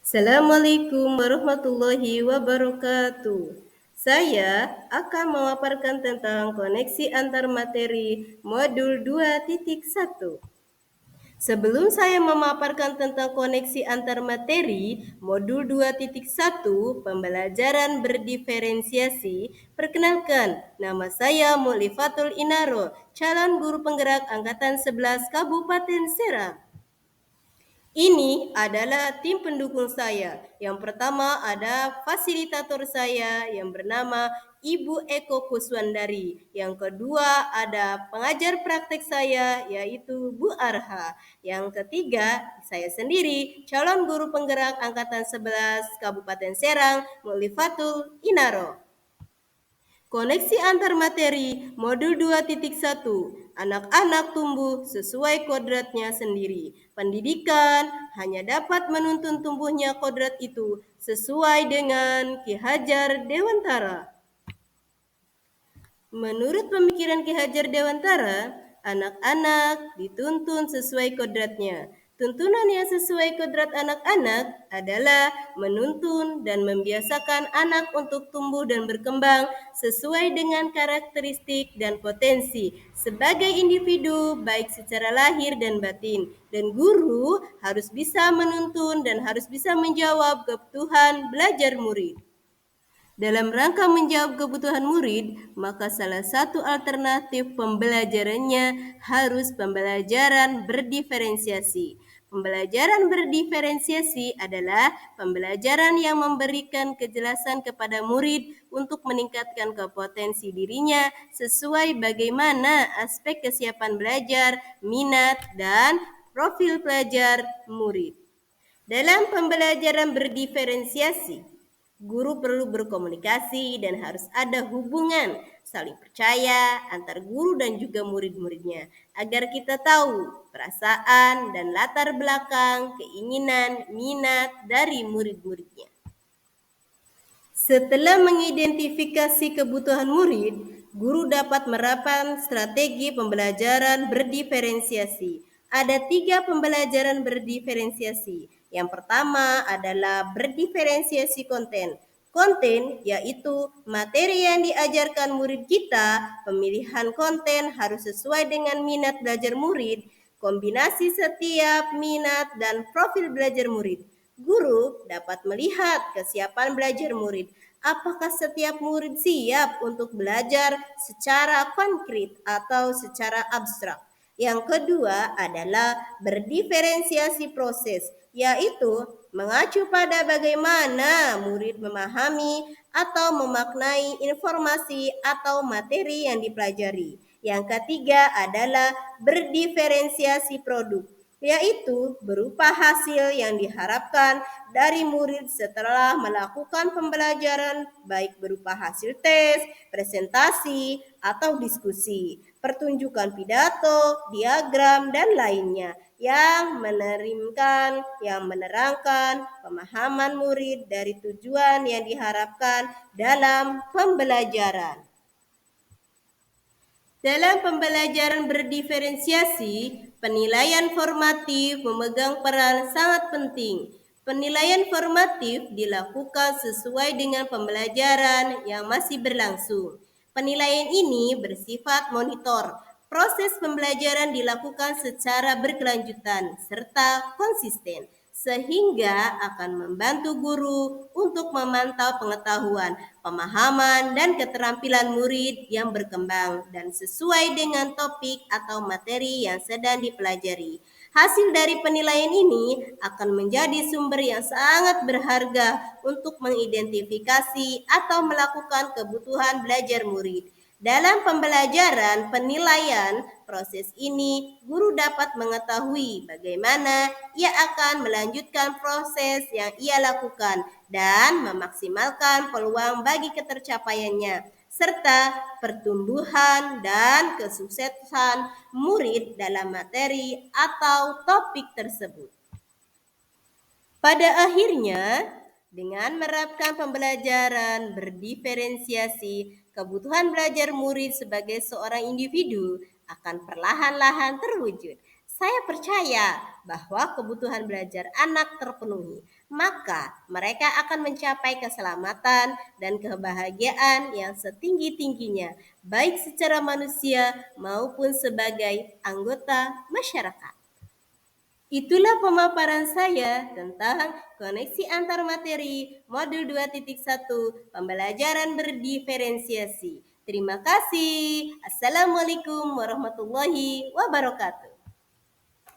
Assalamualaikum warahmatullahi wabarakatuh. Saya akan memaparkan tentang koneksi antar materi modul 2.1. Sebelum saya memaparkan tentang koneksi antar materi modul 2.1 pembelajaran berdiferensiasi, perkenalkan, nama saya Mulifatul Inaro, calon guru penggerak angkatan 11 Kabupaten Serang. Ini adalah tim pendukung saya. Yang pertama ada fasilitator saya yang bernama Ibu Eko Kuswandari. Yang kedua ada pengajar praktek saya yaitu Bu Arha. Yang ketiga saya sendiri calon guru penggerak angkatan 11 Kabupaten Serang Mulifatul Inaro. Koneksi antar materi modul 2.1. Anak-anak tumbuh sesuai kodratnya sendiri. Pendidikan hanya dapat menuntun tumbuhnya kodrat itu sesuai dengan Ki Hajar Dewantara. Menurut pemikiran Ki Hajar Dewantara, anak-anak dituntun sesuai kodratnya. Tuntunan yang sesuai kodrat anak-anak adalah menuntun dan membiasakan anak untuk tumbuh dan berkembang sesuai dengan karakteristik dan potensi sebagai individu baik secara lahir dan batin. Dan guru harus bisa menuntun dan harus bisa menjawab kebutuhan belajar murid. Dalam rangka menjawab kebutuhan murid, maka salah satu alternatif pembelajarannya harus pembelajaran berdiferensiasi. Pembelajaran berdiferensiasi adalah pembelajaran yang memberikan kejelasan kepada murid untuk meningkatkan kompetensi dirinya sesuai bagaimana aspek kesiapan belajar, minat, dan profil pelajar murid. Dalam pembelajaran berdiferensiasi, guru perlu berkomunikasi dan harus ada hubungan saling percaya antar guru dan juga murid-muridnya agar kita tahu perasaan dan latar belakang, keinginan, minat dari murid-muridnya. Setelah mengidentifikasi kebutuhan murid, guru dapat menerapkan strategi pembelajaran berdiferensiasi. Ada 3 pembelajaran berdiferensiasi. Yang pertama adalah berdiferensiasi konten. Konten yaitu materi yang diajarkan murid kita, pemilihan konten harus sesuai dengan minat belajar murid, kombinasi setiap minat dan profil belajar murid. Guru dapat melihat kesiapan belajar murid. Apakah setiap murid siap untuk belajar secara konkret atau secara abstrak? Yang kedua adalah berdiferensiasi proses, yaitu mengacu pada bagaimana murid memahami atau memaknai informasi atau materi yang dipelajari. Yang ketiga adalah berdiferensiasi produk, yaitu berupa hasil yang diharapkan dari murid setelah melakukan pembelajaran baik berupa hasil tes, presentasi, atau diskusi, pertunjukan pidato, diagram, dan lainnya yang menerangkan pemahaman murid dari tujuan yang diharapkan dalam pembelajaran. Dalam pembelajaran berdiferensiasi, penilaian formatif memegang peran sangat penting. Penilaian formatif dilakukan sesuai dengan pembelajaran yang masih berlangsung. Penilaian ini bersifat monitor. Proses pembelajaran dilakukan secara berkelanjutan serta konsisten, sehingga akan membantu guru untuk memantau pengetahuan, pemahaman, dan keterampilan murid yang berkembang dan sesuai dengan topik atau materi yang sedang dipelajari. Hasil dari penilaian ini akan menjadi sumber yang sangat berharga untuk mengidentifikasi atau melakukan kebutuhan belajar murid. Dalam pembelajaran penilaian proses ini, guru dapat mengetahui bagaimana ia akan melanjutkan proses yang ia lakukan dan memaksimalkan peluang bagi ketercapaiannya, serta pertumbuhan dan kesuksesan murid dalam materi atau topik tersebut. Pada akhirnya, dengan menerapkan pembelajaran berdiferensiasi, kebutuhan belajar murid sebagai seorang individu akan perlahan-lahan terwujud. Saya percaya bahwa kebutuhan belajar anak terpenuhi, maka mereka akan mencapai keselamatan dan kebahagiaan yang setinggi-tingginya, baik secara manusia maupun sebagai anggota masyarakat. Itulah pemaparan saya tentang koneksi antar materi modul 2.1 pembelajaran berdiferensiasi. Terima kasih. Assalamualaikum warahmatullahi wabarakatuh.